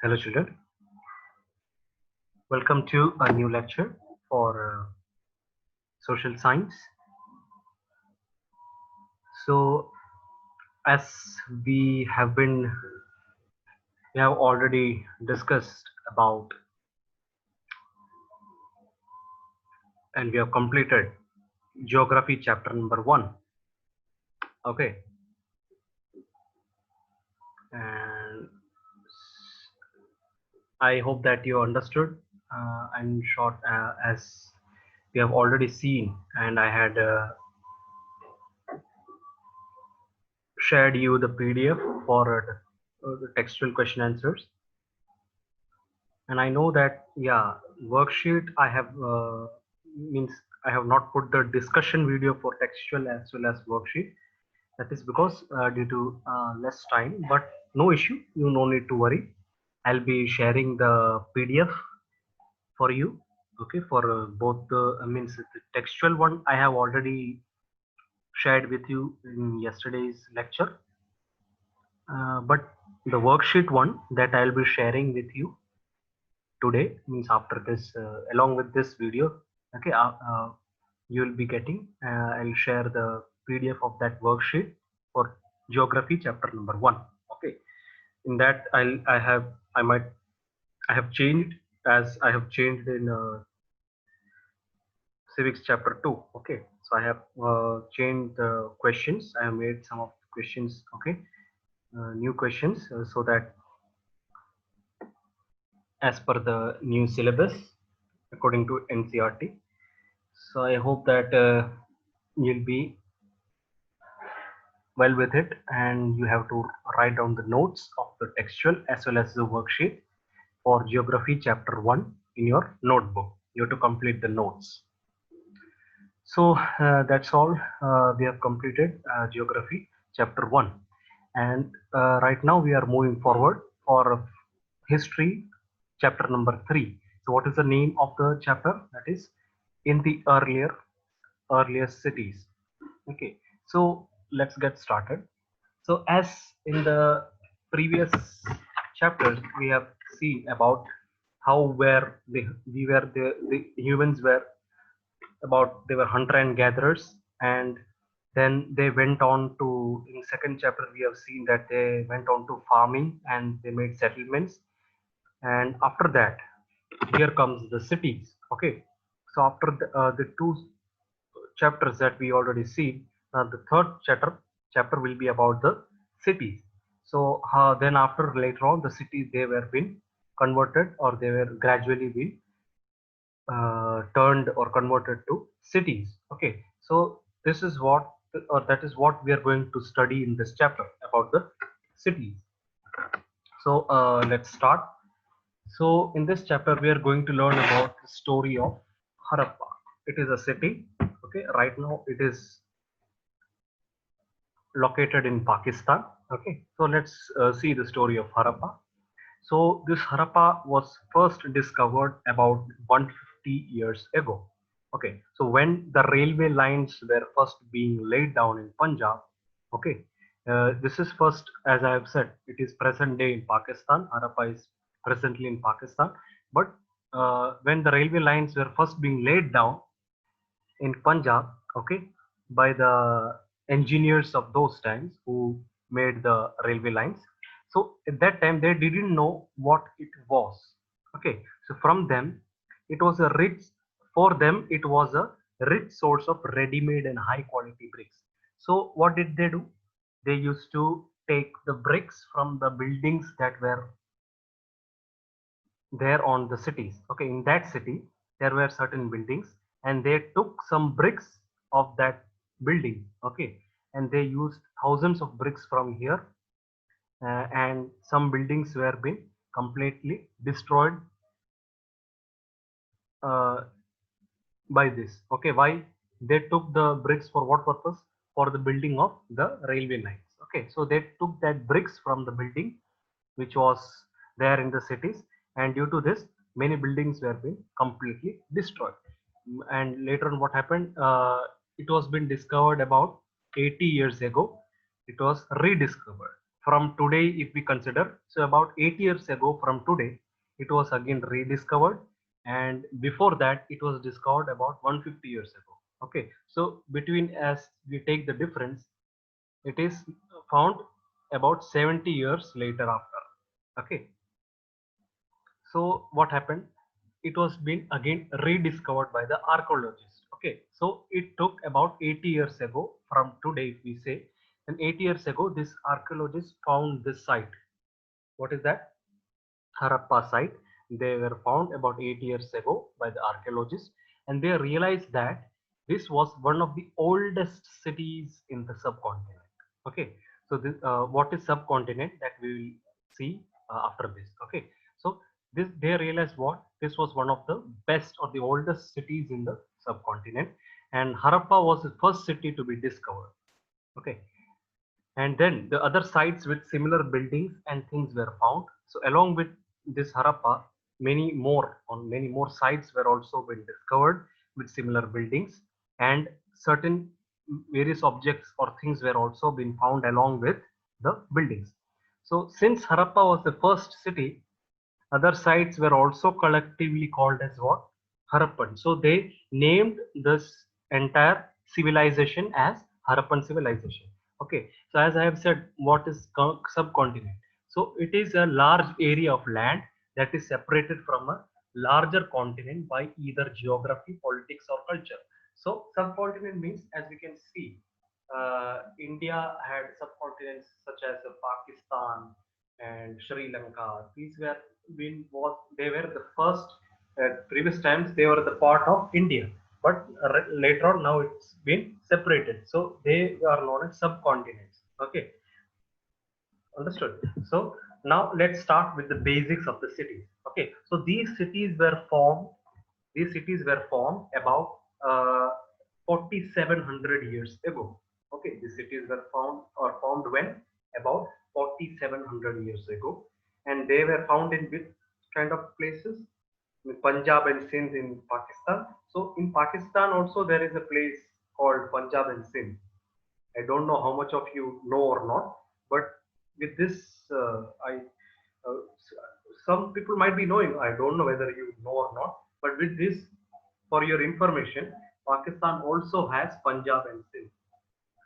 Hello children, welcome to a new lecture for social science. So as we have been, we have already discussed about and we have completed geography chapter number 1. Okay, and I hope that you understood. In short, as we have already seen and I had shared you the PDF for the textual question answers. And I know that, yeah, worksheet I have means I have not put the discussion video for textual as well as worksheet. That is because due to less time, but no issue, you no need to worry. I'll be sharing the PDF for you. Okay, for both the means the textual one I have already shared with you in yesterday's lecture, but the worksheet one that I'll be sharing with you today means after this along with this video. Okay, you will be getting I'll share the PDF of that worksheet for geography chapter number 1. Okay, in that I have changed as I have changed in civics chapter 2. Okay, so I have changed the questions. I have made some of the questions, okay, new questions, so that as per the new syllabus according to NCRT. So I hope that you'll be well with it, and you have to write down the notes of the textual as well as the worksheet for geography chapter 1 in your notebook. You have to complete the notes. So that's all. We have completed geography chapter 1, and right now we are moving forward for history chapter number 3. So what is the name of the chapter? That is in the earlier cities. Okay, so let's get started. So as in the previous chapters, we have seen about how the humans were about they were hunter and gatherers, and then they went on to, in second chapter we have seen that they went on to farming and they made settlements, and after that here comes the cities. Okay, so after the two chapters that we already see, the third chapter will be about the cities. So then after later on the cities they were been converted, or they were gradually been turned or converted to cities. Okay, so this is what, or that is what we are going to study in this chapter about the cities. So let's start. So in this chapter we are going to learn about the story of Harappa. It is a city. Okay, right now it is located in Pakistan. Okay, so let's see the story of Harappa. So this Harappa was first discovered about 150 years ago. Okay, so when the railway lines were first being laid down in Punjab. Okay, this is first, as I have said, it is present day in Pakistan. Harappa is presently in Pakistan, but when the railway lines were first being laid down in Punjab, okay, by the engineers of those times who made the railway lines. So at that time they didn't know what it was. Okay, so from them it was a rich, for them it was a rich source of ready-made and high quality bricks. So what did they do? They used to take the bricks from the buildings that were there on the cities. Okay, in that city there were certain buildings, and they took some bricks of that building. Okay, and they used thousands of bricks from here, and some buildings were been completely destroyed uh, by this. Okay, why they took the bricks? For what purpose? For the building of the railway lines. Okay, so they took that bricks from the building which was there in the cities, and due to this many buildings were being completely destroyed. And later on what happened, it was been discovered about 80 years ago. It was rediscovered. from today, if we consider, so about 8 years ago from today, it was again rediscovered, and before that it was discovered about 150 years ago. Okay, so between, as we take the difference, it is found about 70 years later after. Okay, so what happened? It was been again rediscovered by the archaeologists. Okay, so it took about 80 years ago from today, if we say, and 80 years ago, this archaeologist found this site. What is that? Harappa site. They were found about 8 years ago by the archaeologists, and they realized that this was one of the oldest cities in the subcontinent. Okay, so this, what is subcontinent, that we will see after this. Okay, so this, they realized what this was one of the best or the oldest cities in the subcontinent, and Harappa was the first city to be discovered. Okay, and then the other sites with similar buildings and things were found. So along with this Harappa, many more sites were also been discovered with similar buildings, and certain various objects or things were also been found along with the buildings. So since Harappa was the first city, other sites were also collectively called as what? Harappan. So they named this entire civilization as Harappan civilization. Okay. So as I have said, what is subcontinent? So it is a large area of land that is separated from a larger continent by either geography, politics, or culture. So subcontinent means, as we can see, India had subcontinents such as Pakistan and Sri Lanka. These were been was they were the first, at previous times they were the part of India, but later on now it's been separated. So they are known as subcontinents. Okay, understood. So now let's start with the basics of the cities. Okay, so these cities were formed about 4700 years ago. Okay, these cities were formed when? About 4700 years ago, and they were found in which kind of places? In Punjab and Sindh in Pakistan. So in Pakistan also there is a place called Punjab and Sindh. I don't know how much of you know or not, but with this, uh, some people might be knowing. I don't know whether you know or not, but with this, for your information, Pakistan also has Punjab and Sindh,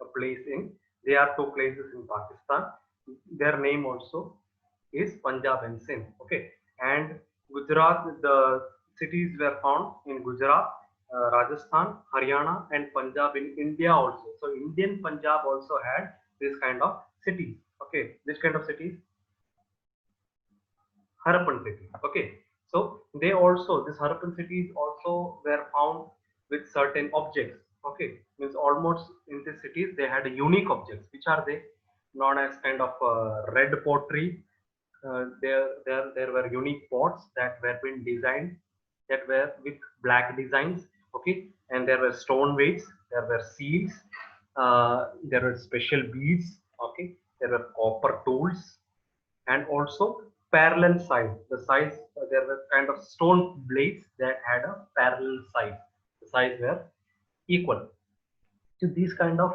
a place in. There are two places in Pakistan. Their name also is Punjab and Sindh. Okay, and Gujarat, the cities were found in Gujarat, Rajasthan, Haryana, and Punjab in India also. So Indian Punjab also had this kind of cities. Okay, this kind of cities, Harappan cities. Okay, so they also, this Harappan cities also were found with certain objects. Okay, means almost in these cities they had unique objects. Which are they? Known as kind of red pottery. There were unique pots that were being designed, that were with black designs. Okay, and there were stone weights, there were seals, there were special beads. Okay, there were copper tools, and also parallel size. The size, there were kind of stone blades that had a parallel size. The size were equal. So these kind of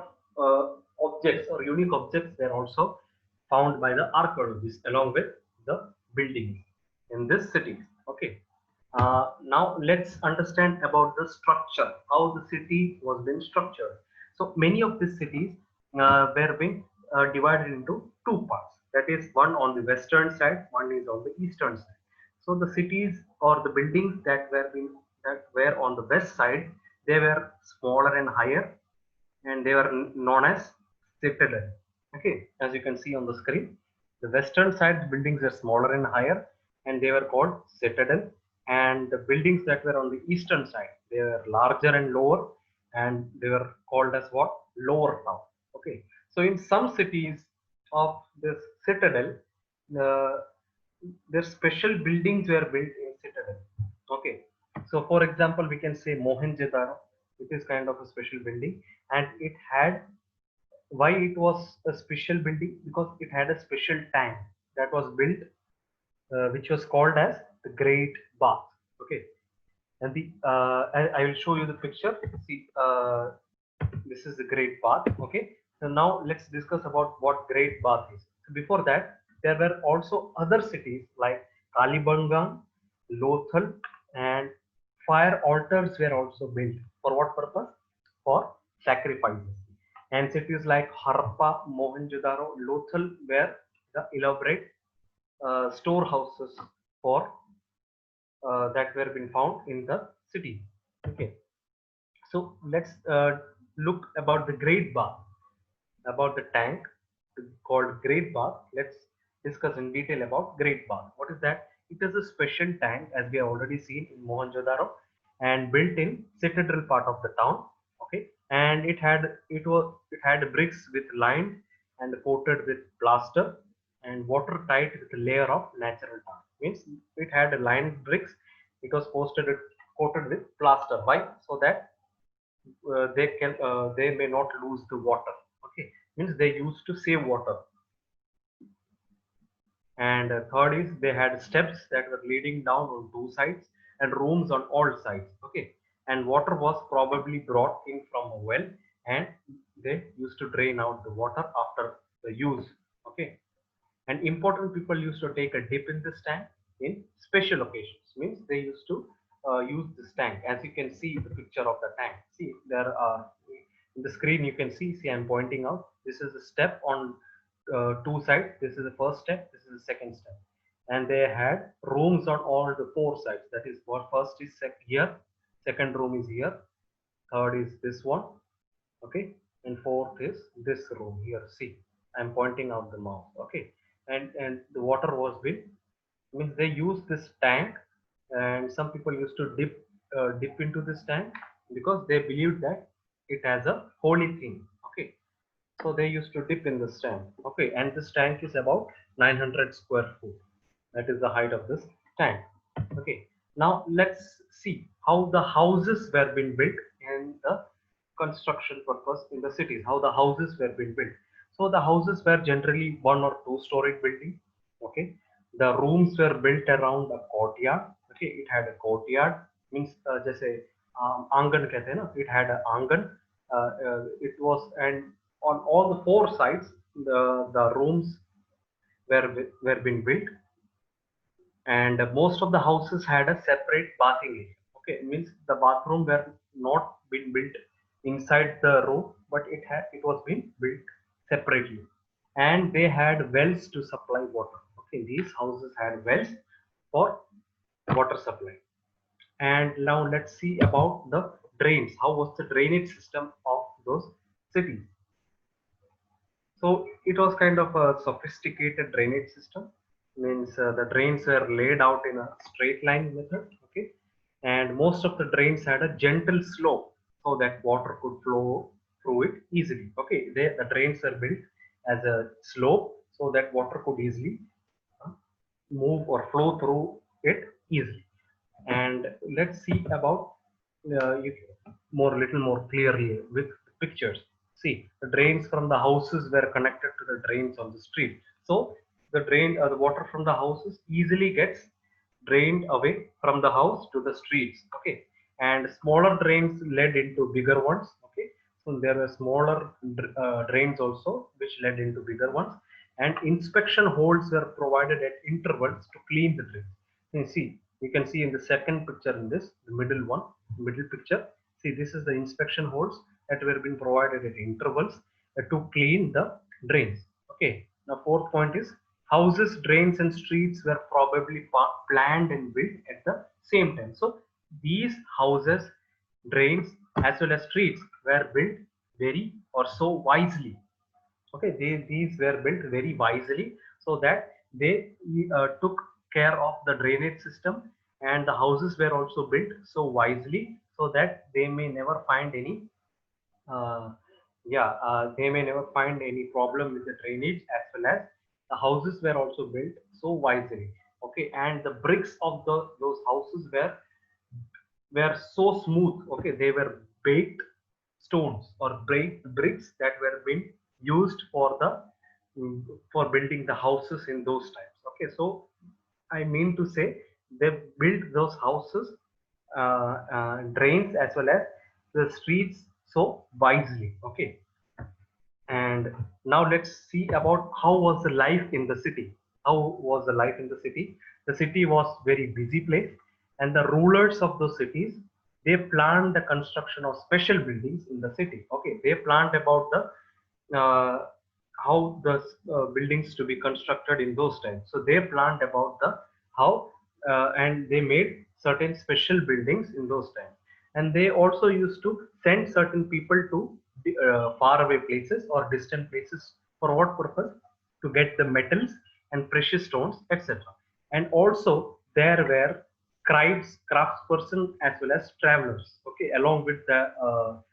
objects or unique objects were also found by the archaeologists along with the buildings in this city. Okay. Now let's understand about the structure, how the city was being structured. So many of these cities were being divided into two parts. That is, one on the western side, one is on the eastern side. So the cities or the buildings that were on the west side, they were smaller and higher, and they were known as citadel. Okay, as you can see on the screen, the western side buildings are smaller and higher, and they were called citadel. And the buildings that were on the eastern side, they were larger and lower, and they were called as what? Lower town. Okay, so in some cities of this citadel, uh, their special buildings were built in citadel. Okay, so for example, we can say Mohenjo-daro. It is kind of a special building, and it had, why it was a special building? Because it had a special tank that was built, which was called as the Great Bath. Okay, and the I will show you the picture. See, this is the Great Bath. Okay, so now let's discuss about what Great Bath is. Before that, there were also other cities like Kalibangan, Lothal, and fire altars were also built. For what purpose? For sacrifices. And cities like Harappa, Mohenjo-daro, Lothal were the elaborate storehouses for that were been found in the city. Okay, so let's look about the Great Bath, about the tank called Great Bath. Let's discuss in detail about Great Bath. What is that? It is a special tank, as we have already seen in Mohenjo-daro, and built in citadel part of the town. Okay, and it had bricks with lined and coated with plaster and watertight with a layer of natural tar. Means it had lined bricks. It was coated with plaster. Why? So that they may not lose the water. Okay, means they used to save water. And third is they had steps that were leading down on two sides and rooms on all sides. Okay, and water was probably brought in from a well, and they used to drain out the water after the use. Okay, and important people used to take a dip in this tank in special occasions. Means they used to use this tank. As you can see the picture of the tank, see there are in the screen, you can see I'm pointing out, this is a step on two sides. This is the first step, this is the second step, and they had rooms on all the four sides. That is, what first is here, second room is here, third is this one. Okay, and fourth is this room here. See, I'm pointing out the mouse. Okay, and the water was built. Means they use this tank, and some people used to dip into this tank because they believed that it has a holy thing. Okay, so they used to dip in this tank. Okay, and this tank is about 900 square foot. That is the height of this tank. Okay, now let's see how the houses were being built in the construction purpose in the cities. How the houses were being built. So the houses were generally one or two story building. Okay, the rooms were built around a courtyard. Okay, it had a courtyard. Means जैसे आंगन कहते हैं ना, it had an आंगन. It was, and on all the four sides the rooms were being built, and most of the houses had a separate bathing area. Okay, it means the bathroom were not been built inside the room, but it was being built separately, and they had wells to supply water. Okay, these houses had wells for water supply. And now let's see about the drains. How was the drainage system of those cities? So it was kind of a sophisticated drainage system. Means the drains were laid out in a straight line method. Okay, and most of the drains had a gentle slope so that water could flow through it easily. Okay, the drains were built as a slope so that water could easily move or flow through it easily. And let's see about you, little more clearly with pictures. See, the drains from the houses were connected to the drains on the street. So the water from the houses easily gets drained away from the house to the streets. Okay, and smaller drains led into bigger ones. Okay, so there were smaller drains also which led into bigger ones, and inspection holes were provided at intervals to clean the drains. You see, you can see in the second picture, in this, the middle picture. See, this is the inspection holes that were being provided at intervals to clean the drains. Okay. Now, fourth point is houses, drains, and streets were probably planned and built at the same time. So these houses, drains, as well as streets were built very or so wisely. Okay, these were built very wisely so that they took care of the drainage system, and the houses were also built so wisely so that they may never find any they may never find any problem with the drainage, as well as the houses were also built so wisely. Okay, and the bricks of those houses were so smooth. Okay, they were baked stones or baked bricks that were being used for the for building the houses in those times. Okay, so I mean to say they built those houses, drains, as well as the streets so wisely. Okay, and Now let's see about how was the life in the city. How was the life in the city? The city was very busy place, and the rulers of those cities, they planned the construction of special buildings in the city. Okay, they planned about the how the buildings to be constructed in those times. So they planned about the how and they made certain special buildings in those times. And they also used to send certain people to far away places or distant places. For what purpose? To get the metals and precious stones, etc. And also there were scribes, craftsperson, as well as travelers. Okay, along with the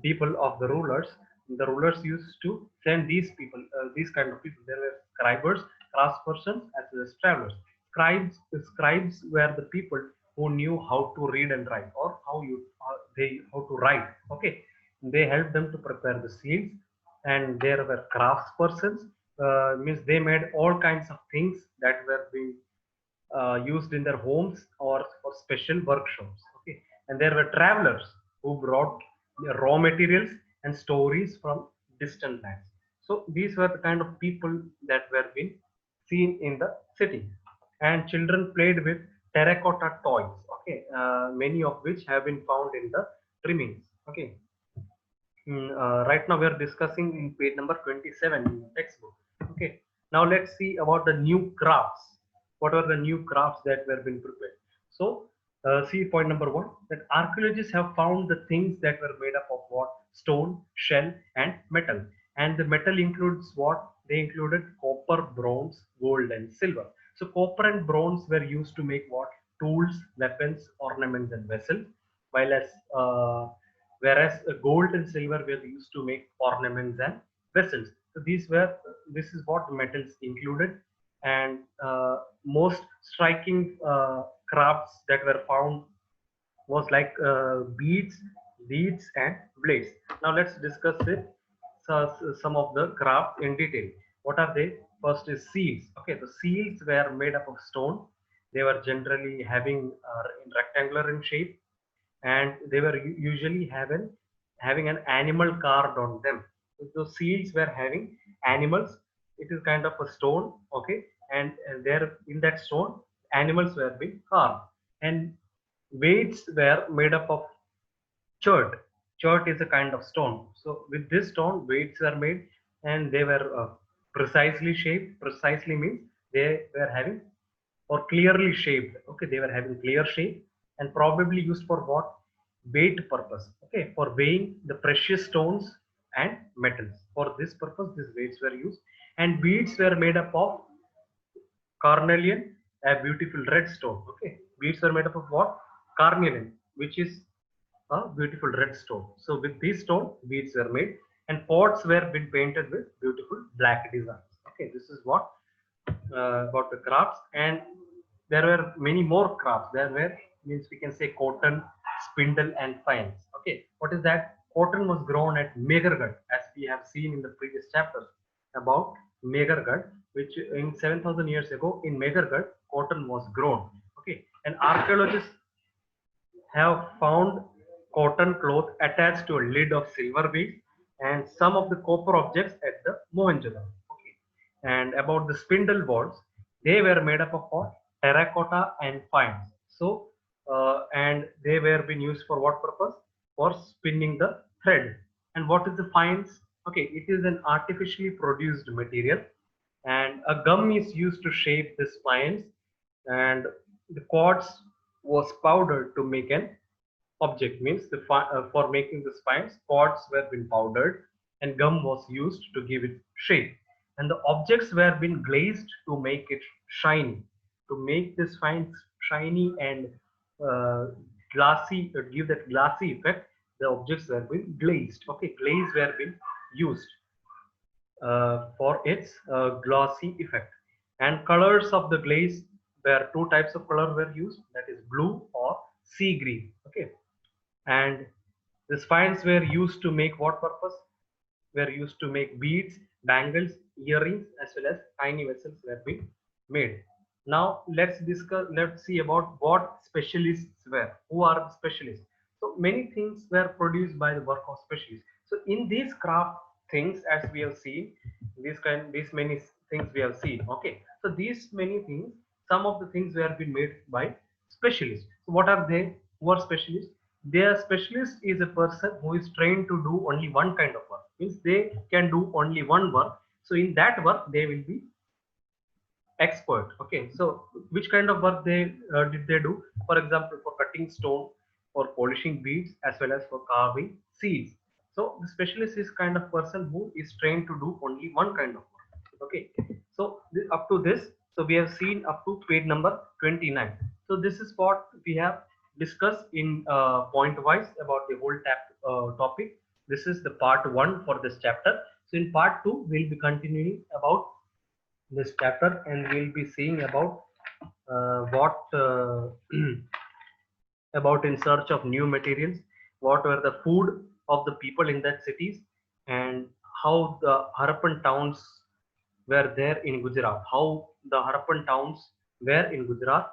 people of the rulers. The rulers used to send these people, these kind of people. There were scribers, craftspersons, as well as travelers. Scribes were the people who knew how to read and write, or how to write. Okay, they helped them to prepare the seals. And there were craftspersons, means they made all kinds of things that were being used in their homes or for special workshops. Okay, and there were travelers who brought the raw materials and stories from distant lands. So these were the kind of people that were being seen in the city. And children played with terracotta toys. Okay, many of which have been found in the trimmings. Okay, right now we are discussing in page number 27 in the textbook. Okay, now let's see about the new crafts. What are the new crafts that were being prepared? So, see point number one, that archaeologists have found the things that were made up of what? Stone, shell, and metal. And the metal includes what? They included copper, bronze, gold, and silver. So, copper and bronze were used to make what? Tools, weapons, ornaments, and vessels. While as whereas gold and silver were used to make ornaments and vessels. So this is what metals included. And most striking crafts that were found was like beads, leads, and blades. Now let's discuss it. So, some of the crafts in detail. What are they? First is seals. Okay, the seals were made up of stone. They were generally having rectangular in shape, and they were usually having an animal carved on them. So those seals were having animals. It is kind of a stone. Okay, and there in that stone animals were being carved. And weights were made up of chert. Chert is a kind of stone. So with this stone weights were made, and they were precisely shaped. Precisely means they were having, or clearly shaped. Okay, they were having clear shape, and probably used for what? Weight purpose. Okay, for weighing the precious stones and metals. For this purpose these weights were used. And beads were made up of carnelian, a beautiful red stone. Okay, beads were made up of what? Carnelian, which is a beautiful red stone. So with this stone beads were made, and pots were been painted with beautiful black designs. Okay, this is what about the crafts. And there were many more crafts. There were, means we can say, cotton, spindle, and fines. Okay, what is that? Cotton was grown at Megargarh, as we have seen in the previous chapter about Megargarh, which in 7,000 years ago in Megargarh cotton was grown. Okay, and archaeologists have found cotton cloth attached to a lid of silver beads and some of the copper objects at the Mohenjo-daro. Okay. And about the spindle boards, they were made up of what? Terracotta and fines. So, and they were being used for what purpose? For spinning the thread. And what is the fines? Okay, it is an artificially produced material, and a gum is used to shape the spines, and the quartz was powdered to make an object. Means for making the spines quartz were been powdered, and gum was used to give it shape, and the objects were been glazed to make it shiny, to make the spines shiny and glassy, to give that glassy effect. The objects were been glazed. Okay, glaze were been used for its glossy effect. And colors of the glaze, where two types of color were used, that is blue or sea green. Okay, and the spines were used to make what purpose? Were used to make beads, bangles, earrings, as well as tiny vessels were being made. Now let's discuss. Let's see about what specialists were. Who are the specialists? So many things were produced by the work of specialists. So in this craft, things as we have seen, these many things we have seen. Okay, so these many things, some of the things were been made by specialists. So what are they? Who are specialists? Their specialist is a person who is trained to do only one kind of work. Means they can do only one work. So in that work they will be expert. Okay, so which kind of work they did they do? For example, for cutting stone, for polishing beads, as well as for carving seeds. So the specialist is kind of person who is trained to do only one kind of work. Okay, so up to this, so we have seen up to page number 29. So this is what we have discussed in point wise about the whole topic. This is the part one for this chapter. So in part two we'll be continuing about this chapter, and we'll be seeing about what about in search of new materials, what were the food of the people in that cities, and how the Harappan towns were there in Gujarat, how the Harappan towns were in Gujarat,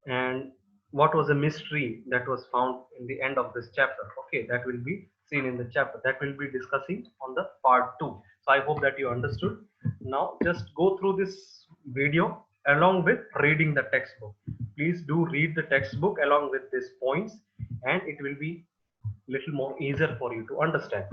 and what was a mystery that was found in the end of this chapter. Okay, that will be seen in the chapter that we'll be discussing on the part 2. So I hope that you understood. Now just go through this video along with reading the textbook. Please do read the textbook along with these points, and it will be little more easier for you to understand.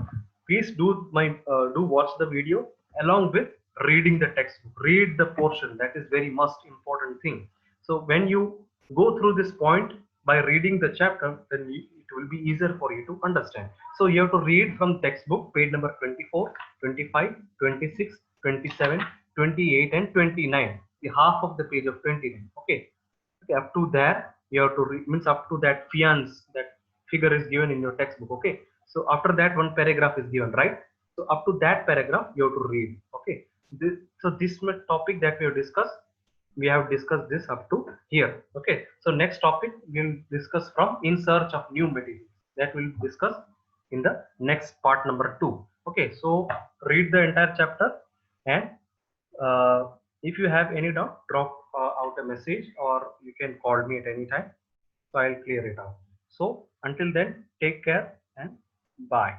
Please do watch the video along with reading the textbook. Read the portion, that is very most important thing. So when you go through this point by reading the chapter, then it will be easier for you to understand. So you have to read from textbook page number 24, 25, 26, 27, 28, and 29, the half of the page of 29. Okay, okay, up to there you have to read, means up to that fiance, that figure is given in your textbook. Okay, so after that one paragraph is given, right? So up to that paragraph you have to read. Okay, so this topic that we have discussed, we have discussed this up to here. Okay, so next topic we'll discuss from in search of new materials, that will discuss in the next part number 2. Okay, so read the entire chapter, and if you have any doubt, drop out a message, or you can call me at any time, so I'll clear it out. So until then, take care and bye.